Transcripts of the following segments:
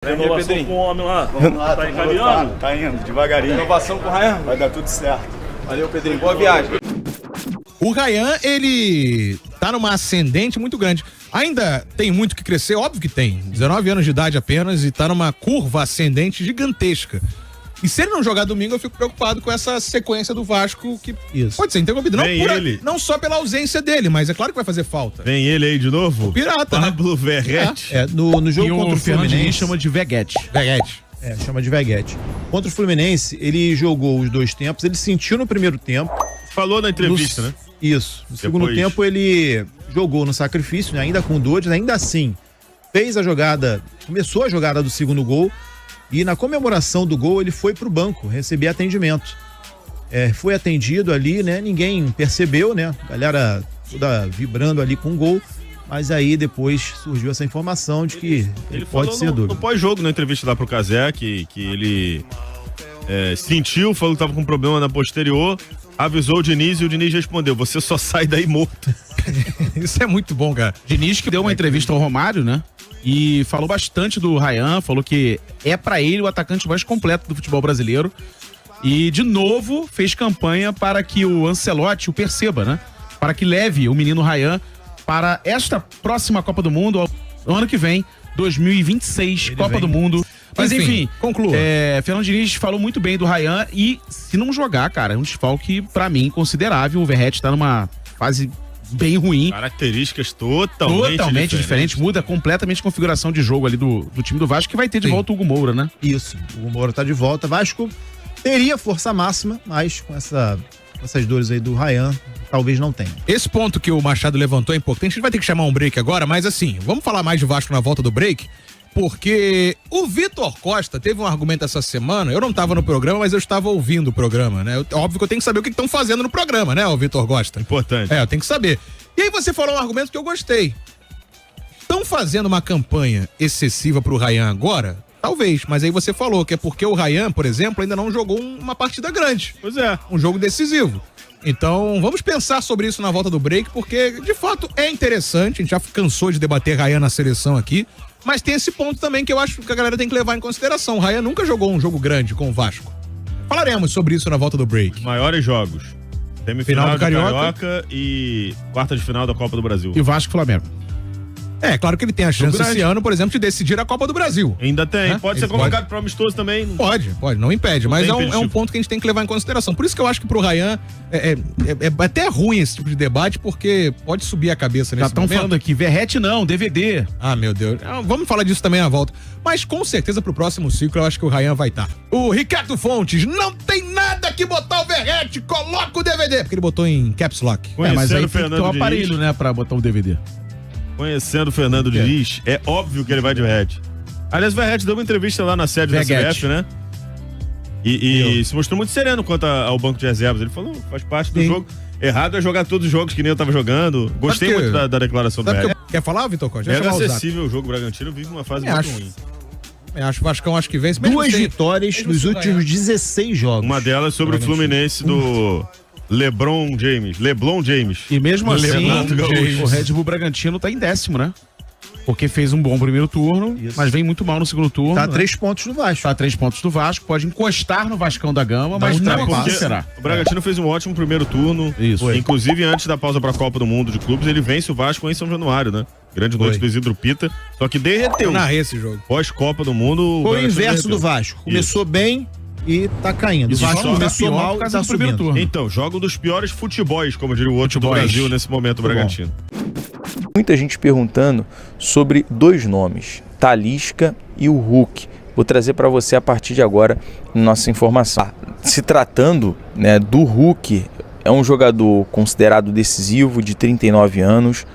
Renovação com o homem lá. Vamos lá, tá encaminhando? Tá indo, devagarinho. Renovação com o Ryan? Vai dar tudo certo. Valeu, Pedrinho. Boa viagem. O Ryan, ele tá numa ascendente muito grande. Ainda tem muito que crescer, óbvio que tem. 19 anos de idade apenas e tá numa curva ascendente gigantesca. E se ele não jogar domingo, eu fico preocupado com essa sequência do Vasco que pode ser interrompido. Não só pela ausência dele, mas é claro que vai fazer falta. Vem ele aí de novo? O Pirata, Pablo Verrete. No jogo contra o Fluminense chama de Veguete. Chama de Veguete. Contra o Fluminense, ele jogou os dois tempos, ele sentiu no primeiro tempo. Falou na entrevista, né? Isso. No segundo tempo, ele jogou no sacrifício, né? Ainda com o Dodge, ainda assim, fez a jogada, começou a jogada do segundo gol. E na comemoração do gol, ele foi pro banco receber atendimento. Foi atendido ali, né? Ninguém percebeu, né? A galera toda vibrando ali com o gol. Mas aí depois surgiu essa informação de que ele pode ser dúvida. No pós-jogo, na entrevista lá pro Cazé, que ele sentiu, falou que tava com problema na posterior, avisou o Diniz e o Diniz respondeu: você só sai daí morto. Isso é muito bom, cara. Diniz que deu uma entrevista ao Romário, né? E falou bastante do Ryan, falou que é pra ele o atacante mais completo do futebol brasileiro. E, de novo, fez campanha para que o Ancelotti o perceba, né? Para que leve o menino Ryan para esta próxima Copa do Mundo, no ano que vem, 2026, Copa do Mundo. Mas enfim, conclua. Fernando Diniz falou muito bem do Ryan e, se não jogar, cara, é um desfalque, pra mim, considerável. O Verrete tá numa fase bem ruim. Características totalmente diferentes. Muda completamente a configuração de jogo ali do time do Vasco, que vai ter de volta o Hugo Moura, né? Isso, o Hugo Moura tá de volta. Vasco teria força máxima, mas com essas dores aí do Ryan, talvez não tenha. Esse ponto que o Machado levantou é importante. A gente vai ter que chamar um break agora, mas assim, vamos falar mais de Vasco na volta do break, porque o Vitor Costa teve um argumento essa semana. Eu não estava no programa, mas eu estava ouvindo o programa, né? Óbvio que eu tenho que saber o que estão fazendo no programa, né, o Vitor Costa? Importante. Eu tenho que saber. E aí você falou um argumento que eu gostei. Estão fazendo uma campanha excessiva pro Ryan agora? Talvez, mas aí você falou que é porque o Ryan, por exemplo, ainda não jogou uma partida grande. Pois é. Um jogo decisivo. Então, vamos pensar sobre isso na volta do break, porque, de fato, é interessante. A gente já cansou de debater Ryan na seleção aqui, mas tem esse ponto também que eu acho que a galera tem que levar em consideração. O Ryan nunca jogou um jogo grande com o Vasco. Falaremos sobre isso na volta do break. Maiores jogos. Semifinal do Carioca e quarta de final da Copa do Brasil. E Vasco e Flamengo. Claro que ele tem a chance esse ano, por exemplo, de decidir a Copa do Brasil. Ainda tem. Pode ser colocado para amistoso também. Pode, não impede. Mas é um ponto que a gente tem que levar em consideração. Por isso que eu acho que pro Ryan é até ruim esse tipo de debate, porque pode subir a cabeça nesse momento. Já estão falando aqui, Verrete não, DVD. Ah, meu Deus. Vamos falar disso também na volta. Mas com certeza pro próximo ciclo eu acho que o Ryan vai estar. O Ricardo Fontes, não tem nada que botar o Verrete, coloca o DVD. Porque ele botou em caps lock. Mas aí tem que ter um aparelho, né, pra botar o DVD. Conhecendo o Fernando Diniz, é óbvio que ele vai de Verrete. Aliás, o Verrete deu uma entrevista lá na sede da CBF, né? E se mostrou muito sereno quanto ao banco de reservas. Ele falou, faz parte do jogo. Errado é jogar todos os jogos que nem eu tava jogando. Gostei muito da declaração do Verrete. Quer falar, Vitor Costa? É acessível o jogo. O Bragantino vive uma fase muito ruim. Acho o Vascão acho que vence. 2 vitórias nos últimos 16 jogos. Uma delas sobre o Fluminense do LeBron James. E mesmo assim, o Red Bull Bragantino tá em 10º, né? Porque fez um bom primeiro turno, mas vem muito mal no segundo turno. Tá a 3 pontos do Vasco. Tá a 3 pontos do Vasco, pode encostar no Vascão da Gama, mas não acontecerá. O Bragantino fez um ótimo primeiro turno. Isso. Inclusive, antes da pausa pra Copa do Mundo de Clubes, ele vence o Vasco em São Januário, né? Grande noite do Isidro Pita. Só que derreteu. Narrei esse jogo. Pós-Copa do Mundo. Foi o inverso do Vasco. Começou bem e tá caindo. O Vasco começou mal e tá subindo. Então, joga um dos piores futebols, como diria o outro do Brasil nesse momento, o Bragantino. Muita gente perguntando sobre 2 nomes, Talisca e o Hulk. Vou trazer para você a partir de agora nossa informação. Se tratando, né, do Hulk, é um jogador considerado decisivo, de 39 anos.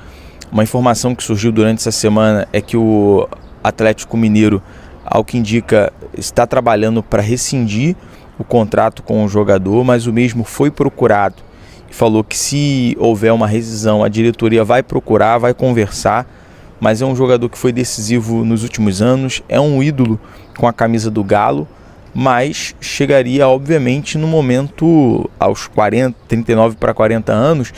Uma informação que surgiu durante essa semana é que o Atlético Mineiro, ao que indica, está trabalhando para rescindir o contrato com o jogador, mas o mesmo foi procurado e falou que se houver uma rescisão, a diretoria vai procurar, vai conversar, mas é um jogador que foi decisivo nos últimos anos, é um ídolo com a camisa do Galo, mas chegaria, obviamente, no momento, aos 39 para 40 anos,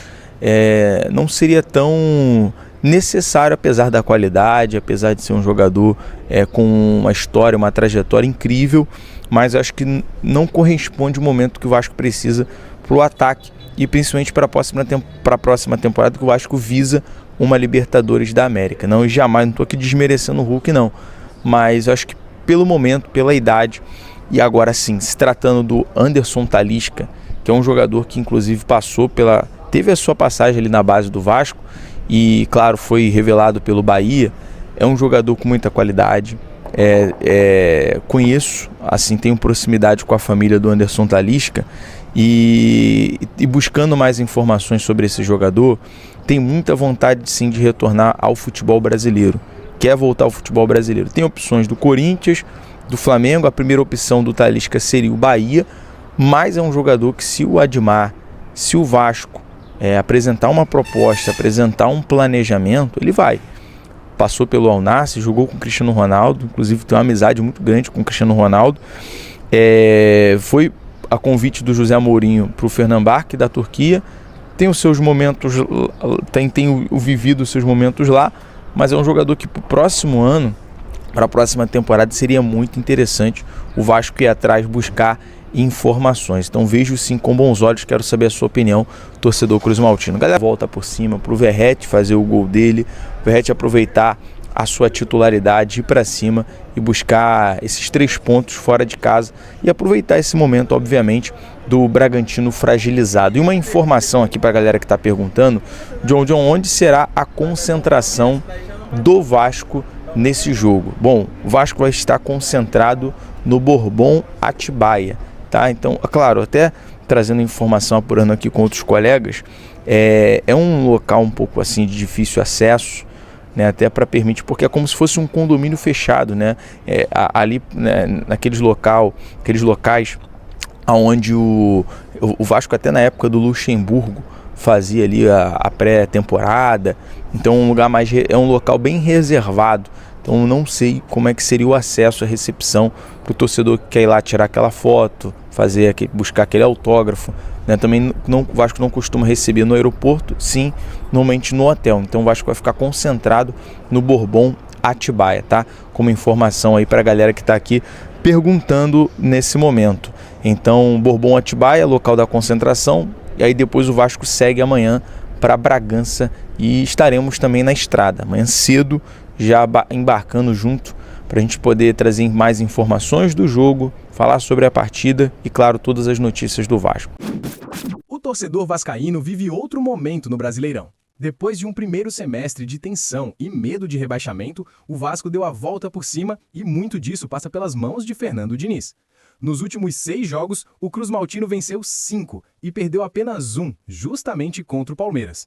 não seria tão necessário, apesar da qualidade, apesar de ser um jogador com uma história, uma trajetória incrível, mas acho que não corresponde o momento que o Vasco precisa para o ataque e principalmente para a próxima temporada, que o Vasco visa uma Libertadores da América. Não, e jamais, não estou aqui desmerecendo o Hulk não, mas acho que pelo momento, pela idade, e agora sim, se tratando do Anderson Talisca, que é um jogador que inclusive teve a sua passagem ali na base do Vasco e claro, foi revelado pelo Bahia, é um jogador com muita qualidade, conheço, assim, tenho proximidade com a família do Anderson Talisca e buscando mais informações sobre esse jogador, tem muita vontade sim de retornar ao futebol brasileiro, quer voltar ao futebol brasileiro. Tem opções do Corinthians, do Flamengo, a primeira opção do Talisca seria o Bahia, mas é um jogador que se o Admar, se o Vasco apresentar uma proposta, apresentar um planejamento, ele vai. Passou pelo Al Nassr, jogou com o Cristiano Ronaldo, inclusive tem uma amizade muito grande com o Cristiano Ronaldo, foi a convite do José Mourinho para o Fenerbahçe da Turquia, tem os seus momentos, tem vivido os seus momentos lá, mas é um jogador que para o próximo ano, para a próxima temporada, seria muito interessante o Vasco ir atrás, buscar informações. Então vejo sim com bons olhos, quero saber a sua opinião, torcedor Cruz Maltino. Galera, volta por cima para o Verratti fazer o gol dele, o Verratti aproveitar a sua titularidade, ir para cima e buscar esses 3 pontos fora de casa e aproveitar esse momento, obviamente, do Bragantino fragilizado. E uma informação aqui para a galera que está perguntando, John, onde será a concentração do Vasco nesse jogo? Bom, o Vasco vai estar concentrado no Bourbon Atibaia, tá? Então, claro, até trazendo informação, apurando aqui com outros colegas, é um local um pouco assim de difícil acesso, né, até para permitir, porque é como se fosse um condomínio fechado, né? Ali, né, aqueles locais onde o Vasco até na época do Luxemburgo fazia ali a pré-temporada, então é um local bem reservado. Então não sei como é que seria o acesso, a recepção para o torcedor que quer ir lá tirar aquela foto, buscar aquele autógrafo, né? Também o Vasco não costuma receber no aeroporto, sim, normalmente no hotel. Então o Vasco vai ficar concentrado no Bourbon Atibaia, tá? Como informação aí para a galera que está aqui perguntando nesse momento. Então Bourbon Atibaia, local da concentração, e aí depois o Vasco segue amanhã para Bragança e estaremos também na estrada, amanhã cedo, já embarcando junto para a gente poder trazer mais informações do jogo, falar sobre a partida e, claro, todas as notícias do Vasco. O torcedor vascaíno vive outro momento no Brasileirão. Depois de um primeiro semestre de tensão e medo de rebaixamento, o Vasco deu a volta por cima e muito disso passa pelas mãos de Fernando Diniz. Nos últimos 6 jogos, o Cruz Maltino venceu 5 e perdeu apenas 1, justamente contra o Palmeiras.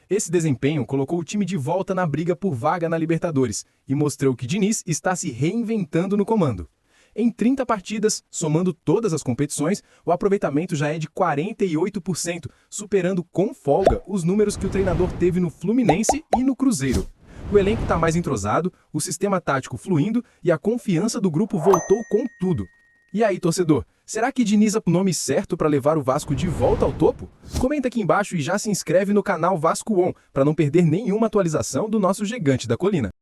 Esse desempenho colocou o time de volta na briga por vaga na Libertadores e mostrou que Diniz está se reinventando no comando. Em 30 partidas, somando todas as competições, o aproveitamento já é de 48%, superando com folga os números que o treinador teve no Fluminense e no Cruzeiro. O elenco está mais entrosado, o sistema tático fluindo e a confiança do grupo voltou com tudo. E aí, torcedor, será que Diniz é o nome certo para levar o Vasco de volta ao topo? Comenta aqui embaixo e já se inscreve no canal Vasco On para não perder nenhuma atualização do nosso gigante da colina.